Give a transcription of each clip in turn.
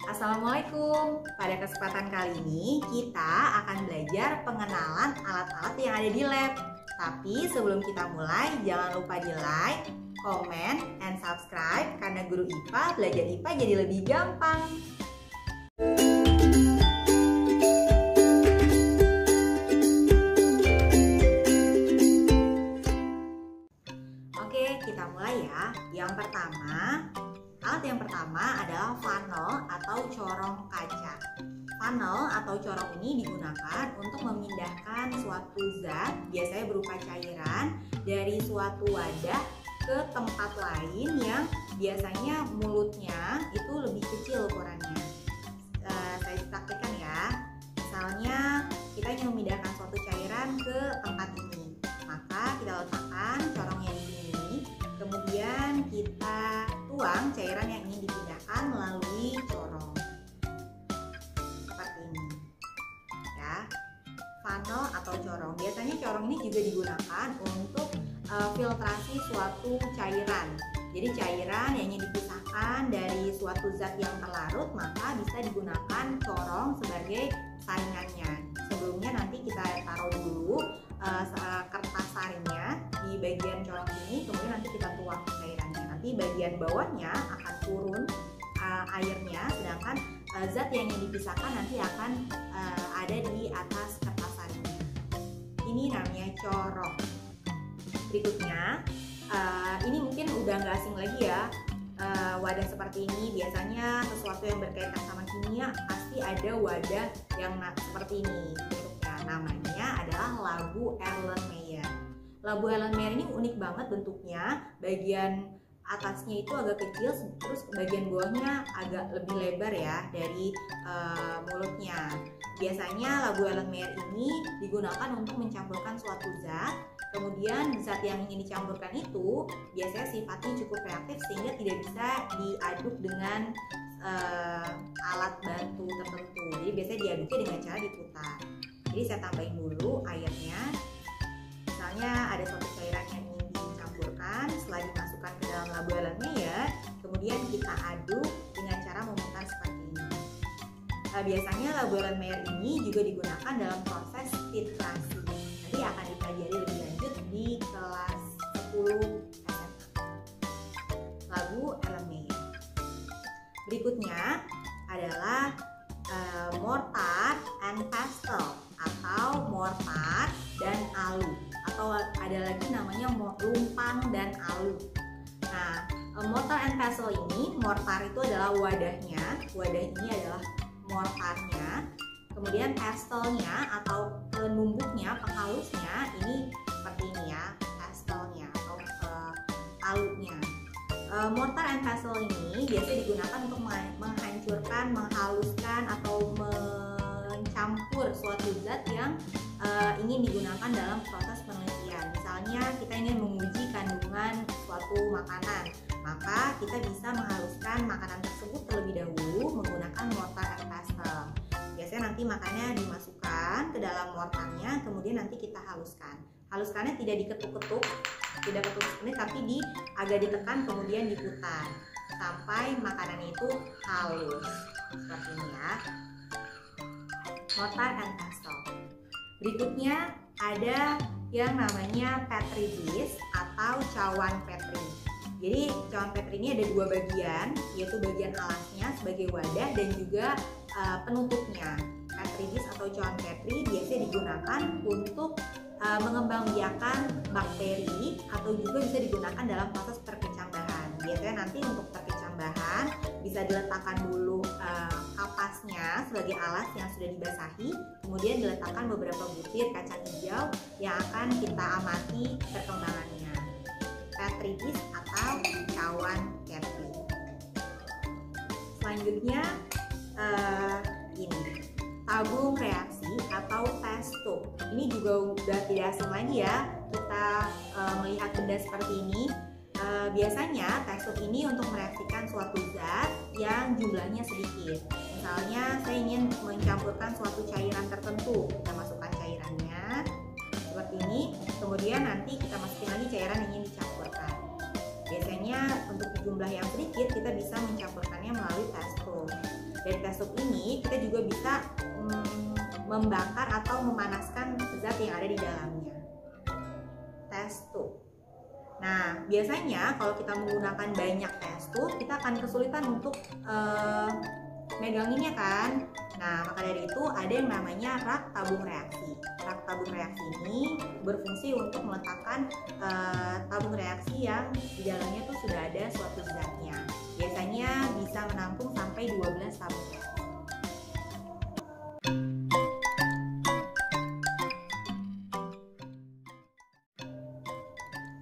Assalamualaikum. Pada kesempatan kali ini kita akan belajar pengenalan alat-alat yang ada di lab. Tapi sebelum kita mulai, jangan lupa di like, comment, and subscribe karena guru IPA belajar IPA jadi lebih gampang. Oke, kita mulai ya. Alat yang pertama adalah funnel atau corong kaca. Funnel atau corong ini digunakan untuk memindahkan suatu zat, biasanya berupa cairan, dari suatu wadah ke tempat lain yang biasanya mulutnya itu lebih kecil ukurannya. Saya praktekkan ya. Misalnya kita ingin memindahkan suatu cairan ke tempat ini, maka kita letakkan corongnya di sini, kemudian kita tuang cairan yang ingin dipindahkan melalui corong seperti ini ya. Funnel atau corong, biasanya corong ini juga digunakan untuk filtrasi suatu cairan. Jadi cairan yang ingin dipisahkan dari suatu zat yang terlarut, maka bisa digunakan corong sebagai saringannya. Sebelumnya nanti kita taruh dulu kertas saringnya di bagian corong ini, kemudian nanti kita tuang cairannya. Nanti bagian bawahnya akan turun airnya, sedangkan zat yang ingin dipisahkan nanti akan ada di atas kertas saringnya. Ini namanya corong. Berikutnya, ini mungkin udah nggak asing lagi ya. Wadah seperti ini biasanya sesuatu yang berkaitan sama kimia pasti ada wadah yang seperti ini bentuknya. Namanya adalah labu Erlenmeyer. Labu Erlenmeyer ini unik banget bentuknya. Bagian atasnya itu agak kecil, terus bagian bawahnya agak lebih lebar ya dari mulutnya. Biasanya labu Erlenmeyer ini digunakan untuk mencampurkan suatu zat. Kemudian zat yang ingin dicampurkan itu biasanya sifatnya cukup reaktif sehingga tidak bisa diaduk dengan alat bantu tertentu. Jadi biasanya diaduknya dengan cara diputar. Jadi saya tambahin dulu airnya. Misalnya ada suatu cairan yang ingin dicampurkan, setelah dimasukkan ke dalam labu Erlenmeyer, kemudian kita aduk dengan cara memutar seperti ini. Biasanya labu Erlenmeyer ini juga digunakan dalam proses filtrasi. Nanti akan dipelajari lebih lanjut di kelas 10 SMA. Labu Erlenmeyer. Berikutnya adalah mortar and pestle atau mortar dan alu, atau ada lagi namanya lumpang dan alu. Nah, mortar and pestle ini, mortar itu adalah wadahnya, wadah ini adalah mortarnya. Kemudian pestle-nya atau penumbuknya, penghalusnya ini seperti ini ya, pestle-nya atau alunya. Mortar and pestle ini biasanya digunakan untuk menghancurkan, menghaluskan atau mencampur suatu zat yang ingin digunakan dalam proses penelitian. Misalnya kita ingin menguji kandungan suatu makanan, maka kita bisa menghaluskan makanan tersebut terlebih dahulu menggunakan mortar and pestle. Biasanya nanti makannya dimasukkan ke dalam mortarnya, kemudian nanti kita haluskan. Haluskannya tidak diketuk-ketuk, tidak ketuk ini, tapi agak ditekan kemudian diputar sampai makanannya itu halus seperti ini ya. Mortar and pestle. Berikutnya ada yang namanya petri dish atau cawan petri. Jadi cawan petri ini ada dua bagian, yaitu bagian alasnya sebagai wadah dan juga penutupnya. Petri dish atau cawan petri biasanya digunakan untuk mengembangbiakan bakteri atau juga bisa digunakan dalam proses perkecambahan. Biasanya nanti untuk perkecambahan bisa diletakkan dulu kapasnya sebagai alas yang sudah dibasahi, kemudian diletakkan beberapa butir kacang hijau yang akan kita amati perkembangannya. Petri dish atau cawan petri. Selanjutnya ini tabung reaksi atau test tube. Ini juga udah tidak asing lagi ya kita melihat benda seperti ini. Biasanya test tube ini untuk mereaksikan suatu zat yang jumlahnya sedikit. Misalnya saya ingin mencampurkan suatu cairan tertentu, kita masukkan cairannya seperti ini, kemudian nanti kita masukin lagi cairan yang ingin dicampurkan. Biasanya untuk jumlah yang sedikit kita bisa mencampurkannya melalui test tube. Dari test tube ini kita juga bisa membakar atau memanaskan zat yang ada di dalamnya. Test tube. Nah, biasanya kalau kita menggunakan banyak test tube, kita akan kesulitan untuk meganginnya kan. Nah, maka dari itu ada yang namanya rak tabung reaksi. Rak tabung reaksi ini berfungsi untuk meletakkan tabung reaksi yang di dalamnya tuh sudah ada suatu zatnya. Biasanya bisa menampung sampai 12 tabung reaksi.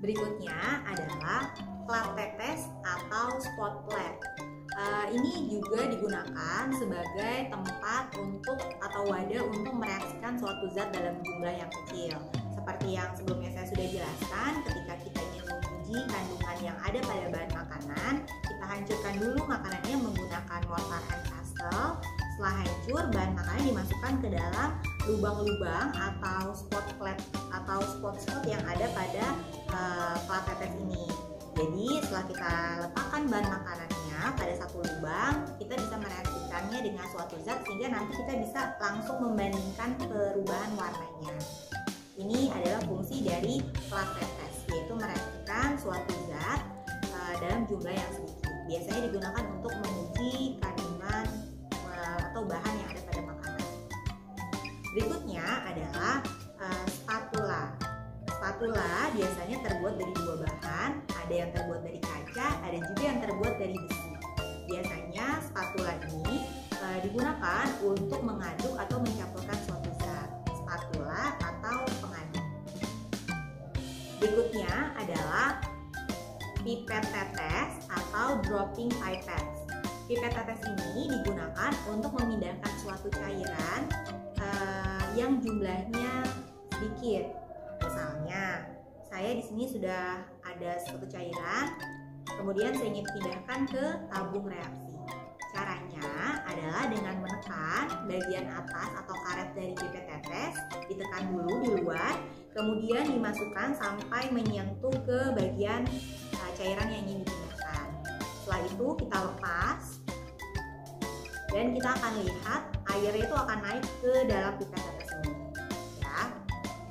Berikutnya adalah plat tetes atau spot plat. Ini juga digunakan sebagai tempat untuk atau wadah untuk mereaksikan suatu zat dalam jumlah yang kecil. Seperti yang sebelumnya saya sudah jelaskan, ketika kita ingin menguji kandungan yang ada pada bahan makanan, kita hancurkan dulu makanannya menggunakan mortar and pestle. Setelah hancur, bahan makanan dimasukkan ke dalam lubang-lubang atau spot plat atau spot-spot yang ada pada plat tetes ini. Jadi setelah kita letakkan bahan makanannya pada satu lubang, kita bisa mereaksikannya dengan suatu zat sehingga nanti kita bisa langsung membandingkan perubahan warnanya. Ini adalah fungsi dari plat tetes, yaitu mereaksikan suatu zat dalam jumlah yang sedikit. Biasanya digunakan untuk menguji kandungan atau bahan yang ada pada makanan. Berikutnya adalah spatula. Spatula biasanya terbuat dari dua bahan, ada yang terbuat dari kaca, ada juga yang terbuat dari besi. Biasanya spatula ini digunakan untuk mengaduk atau mencampurkan suatu zat, spatula atau pengaduk. Berikutnya adalah pipet tetes atau dropping pipettes. Pipet tetes ini digunakan untuk memindahkan suatu cairan yang jumlahnya sedikit. Misalnya, saya di sini sudah ada suatu cairan, kemudian saya ingin pindahkan ke tabung reaksi. Caranya adalah dengan menekan bagian atas atau karet dari pipet tetes, ditekan dulu di luar, kemudian dimasukkan sampai menyentuh ke bagian cairan yang ingin dipindahkan. Setelah itu kita lepas, dan kita akan lihat airnya itu akan naik ke dalam pipet tetes ini.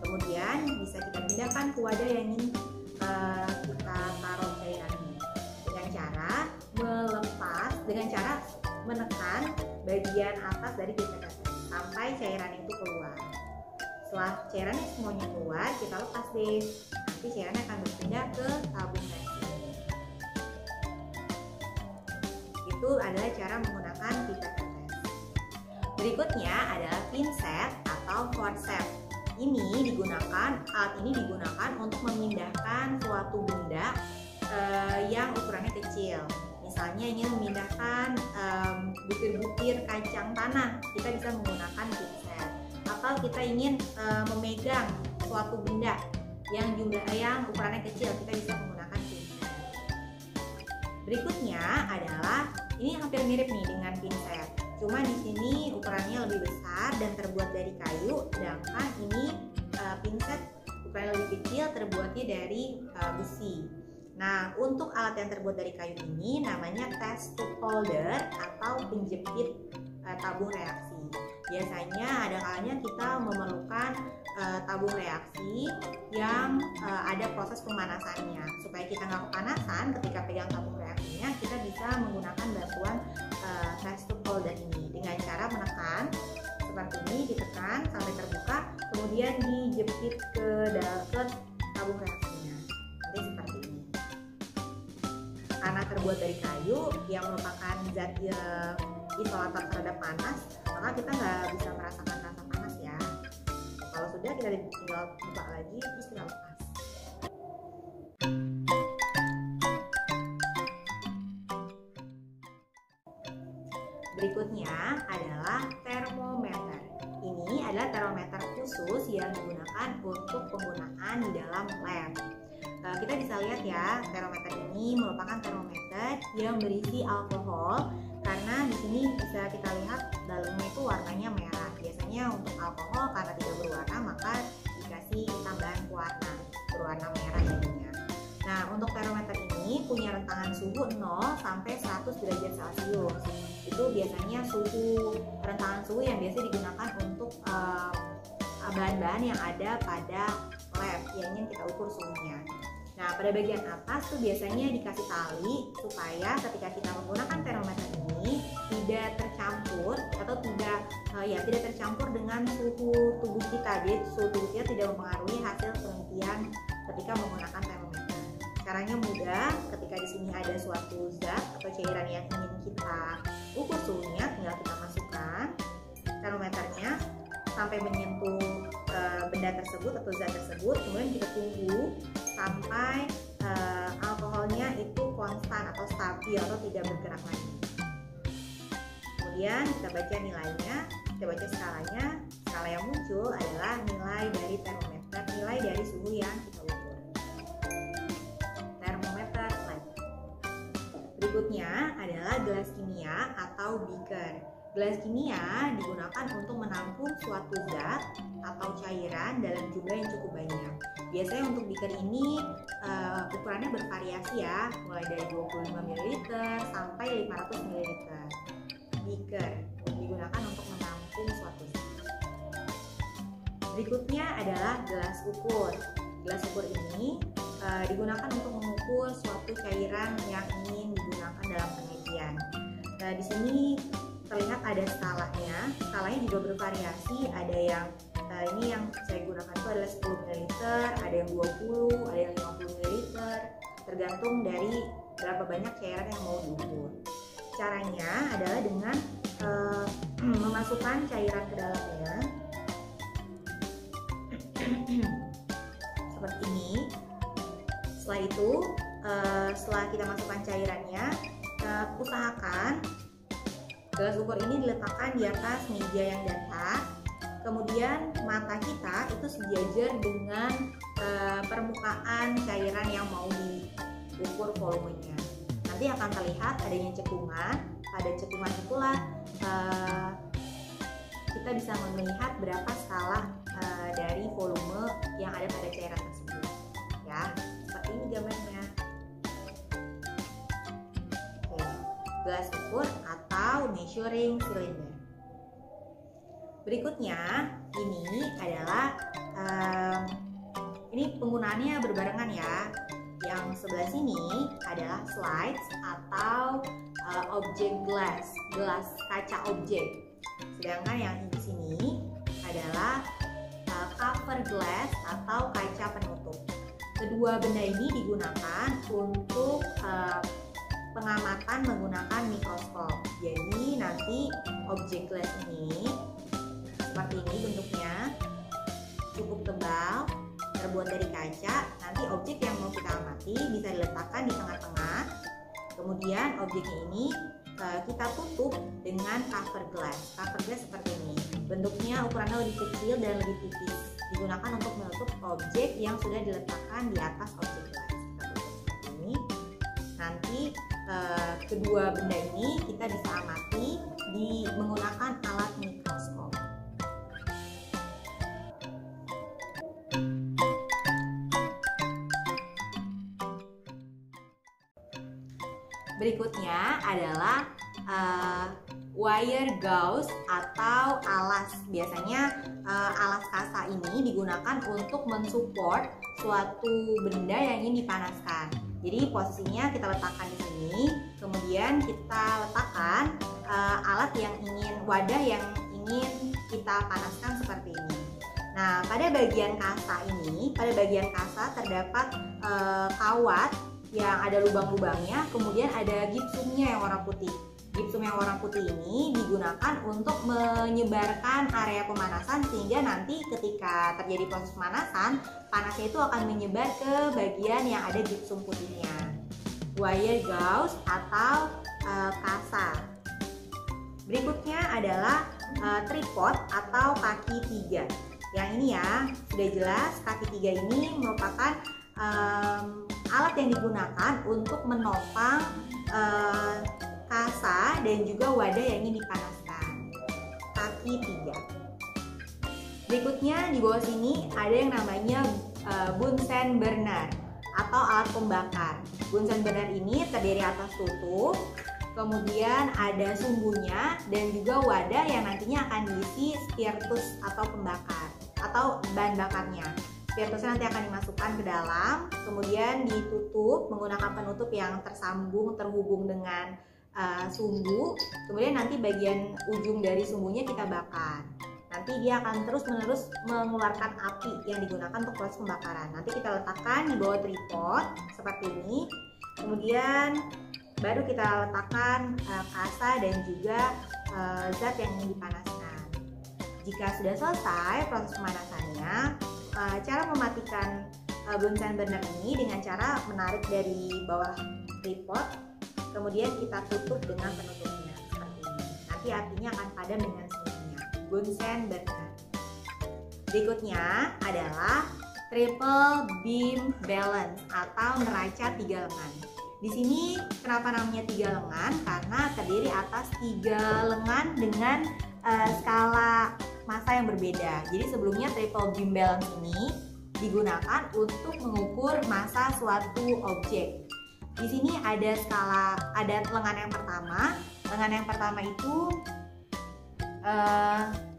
Kemudian bisa kita pindahkan ke wadah yang ingin kita taruh cairannya dengan cara melepas, dengan cara menekan bagian atas dari pipet tetes sampai cairan itu keluar. Setelah cairannya semuanya keluar, kita lepas deh. Nanti cairannya akan berpindah ke tabung reaksi. Itu adalah cara menggunakan pipet tetes. Berikutnya adalah pinset atau forceps. Alat ini digunakan untuk memindahkan suatu benda yang ukurannya kecil. Misalnya ingin memindahkan butir-butir kacang tanah, kita bisa menggunakan pinset. Atau kita ingin memegang suatu benda yang ukurannya kecil, kita bisa menggunakan pinset. Berikutnya adalah ini hampir mirip nih dengan pinset. Cuma di sini ukurannya lebih besar dan terbuat dari kayu, sedangkan ini pinset ukurannya lebih kecil, terbuatnya dari besi. Nah, untuk alat yang terbuat dari kayu ini namanya test tube holder atau penjepit tabung reaksi. Biasanya ada kalanya kita memerlukan tabung reaksi yang ada proses pemanasannya. Supaya kita nggak kepanasan ketika pegang tabung reaksinya, kita bisa menggunakan bantuan test tube holder ini dengan cara menekan seperti ini, ditekan sampai terbuka, kemudian dijepit ke tabung reaksinya. Nanti seperti ini. Karena terbuat dari kayu yang merupakan zat isolator terhadap panas, maka kita nggak bisa merasakan rasa panas ya. Kalau sudah, kita tinggal buka lagi terus kita lepas. Berikutnya adalah termometer. Ini adalah termometer khusus yang digunakan untuk penggunaan di dalam lab. Kita bisa lihat ya, termometer ini merupakan termometer yang berisi alkohol, karena di sini bisa kita lihat dalamnya itu warnanya merah. Biasanya untuk alkohol karena tidak berwarna maka dikasih tambahan pewarna berwarna merah jadinya. Nah, untuk termometer ini punya rentangan suhu 0 sampai 100 derajat Celcius. Itu biasanya rentangan suhu yang biasa digunakan untuk bahan-bahan yang ada pada lab yang ingin kita ukur suhunya. Nah, pada bagian atas tuh biasanya dikasih tali supaya ketika kita menggunakan termometer ini tidak tercampur atau tidak tercampur dengan suhu tubuh kita. Jadi suhu tubuh kita tidak mempengaruhi hasil penelitian ketika menggunakan termometer. Caranya mudah, ketika di sini ada suatu zat atau cairan yang ingin kita ukur suhunya, tinggal kita masukkan termometernya sampai menyentuh benda tersebut atau zat tersebut, kemudian kita tunggu sampai alkoholnya itu konstan atau stabil atau tidak bergerak lagi. Kemudian kita baca nilainya, kita baca skalanya. Skala yang muncul adalah nilai dari termometer, nilai dari suhu yang kita ukur. Termometer lab. Berikutnya adalah gelas kimia atau beaker. Gelas kimia digunakan untuk menampung suatu zat atau cairan dalam jumlah yang cukup banyak. Biasanya untuk beaker ini ukurannya bervariasi ya, mulai dari 25 ml sampai 500 ml. Beaker digunakan untuk menampung suatu zat. Berikutnya adalah gelas ukur. Gelas ukur ini digunakan untuk mengukur suatu cairan yang ingin digunakan dalam penelitian. Nah, di sini terlihat ada skalanya. Skalanya juga bervariasi. Ada yang ini yang saya gunakan itu adalah 10 ml, ada yang 20, ada yang 50 ml, tergantung dari berapa banyak cairan yang mau diukur. Caranya adalah dengan memasukkan cairan ke dalamnya seperti ini. Setelah itu, setelah kita masukkan cairannya, usahakan gelas ukur ini diletakkan di atas meja yang datar. Kemudian mata kita itu sejajar dengan permukaan cairan yang mau diukur volumenya. Nanti akan terlihat adanya cekungan. Pada cekungan itulah kita bisa melihat berapa skala dari volume yang ada pada cairan tersebut. Ya, seperti ini gambarnya. Oke, gelas ukur atau measuring cylinder. Berikutnya ini adalah ini penggunaannya berbarengan ya. Yang sebelah sini adalah slides atau objek gelas kaca objek. Sedangkan yang di sini adalah cover glass atau kaca penutup. Kedua benda ini digunakan untuk pengamatan menggunakan mikroskop. Jadi nanti objek gelas ini seperti ini bentuknya, cukup tebal, terbuat dari kaca. Nanti objek yang mau kita amati bisa diletakkan di tengah-tengah. Kemudian objeknya ini kita tutup dengan cover glass. Cover glass seperti ini. Bentuknya ukurannya lebih kecil dan lebih tipis. Digunakan untuk menutup objek yang sudah diletakkan di atas objek glass. Kita tutup seperti ini. Nanti kedua benda ini kita bisa amati menggunakan alat mikroskop. Berikutnya adalah wire gauze atau alas. Biasanya alas kasa ini digunakan untuk mensupport suatu benda yang ingin dipanaskan. Jadi posisinya kita letakkan di sini, kemudian kita letakkan wadah yang ingin kita panaskan seperti ini. Nah, pada bagian kasa ini, terdapat kawat yang ada lubang-lubangnya, kemudian ada gipsumnya yang warna putih. Gipsum yang warna putih ini digunakan untuk menyebarkan area pemanasan, sehingga nanti ketika terjadi proses pemanasan, panasnya itu akan menyebar ke bagian yang ada gipsum putihnya. Wire gauze atau kasa. Berikutnya adalah tripod atau kaki tiga. Yang ini ya, sudah jelas kaki tiga ini merupakan alat yang digunakan untuk menopang kasa dan juga wadah yang ingin dipanaskan. Kaki tiga. Berikutnya di bawah sini ada yang namanya Bunsen burner. atau alat pembakar. Bunsen burner ini terdiri atas tutup, kemudian ada sumbunya, dan juga wadah yang nantinya akan diisi spiritus atau pembakar atau bahan bakarnya. Spiritusnya nanti akan dimasukkan ke dalam, kemudian ditutup menggunakan penutup yang terhubung dengan sumbu. Kemudian nanti bagian ujung dari sumbunya kita bakar. Nanti dia akan terus-menerus mengeluarkan api yang digunakan untuk proses pembakaran. Nanti kita letakkan di bawah tripod seperti ini. Kemudian baru kita letakkan kasa dan juga zat yang ingin dipanaskan. Jika sudah selesai proses pemanasannya, cara mematikan Bunsen burner ini dengan cara menarik dari bawah tripod, kemudian kita tutup dengan penutupnya seperti ini. Nanti apinya akan padam dengan sendirinya. Bunsen burner. Berikutnya adalah triple beam balance atau neraca 3 lengan. Di sini kenapa namanya 3 lengan? Karena terdiri atas 3 lengan dengan skala massa yang berbeda. Jadi sebelumnya triple beam balance ini digunakan untuk mengukur massa suatu objek. Di sini ada lengan yang pertama. Lengan yang pertama itu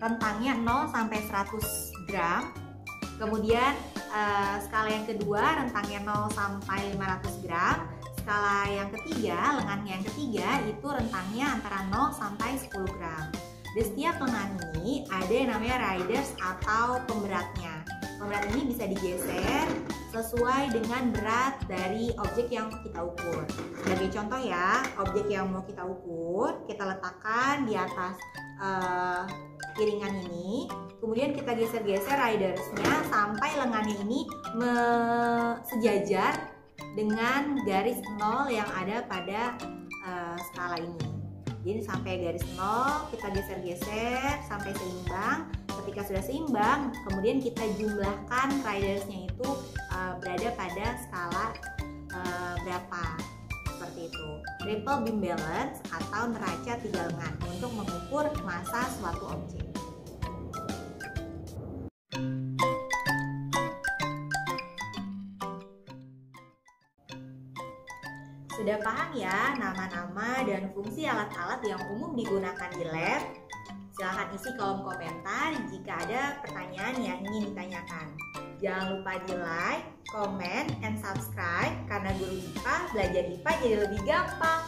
rentangnya 0 sampai 100 gram. Kemudian skala yang kedua rentangnya 0 sampai 500 gram. Skala yang ketiga, lengan yang ketiga itu rentangnya antara 0 sampai 10 gram. Di setiap lengan ini ada yang namanya riders atau pemberatnya. Pemberat ini bisa digeser sesuai dengan berat dari objek yang kita ukur. Sebagai contoh ya, objek yang mau kita ukur, kita letakkan di atas piringan ini, kemudian kita geser-geser ridersnya sampai lengannya ini sejajar dengan garis 0 yang ada pada skala ini. Jadi sampai garis 0 kita geser-geser sampai seimbang. Ketika sudah seimbang, kemudian kita jumlahkan ridersnya itu berada pada skala berapa, seperti itu. Triple beam balance atau neraca 3 lengan untuk mengukur massa suatu objek. Sudah paham ya nama-nama dan fungsi alat-alat yang umum digunakan di lab? Silahkan isi kolom komentar jika ada pertanyaan yang ingin ditanyakan. Jangan lupa di like, comment, and subscribe karena Guru IPA belajar IPA jadi lebih gampang.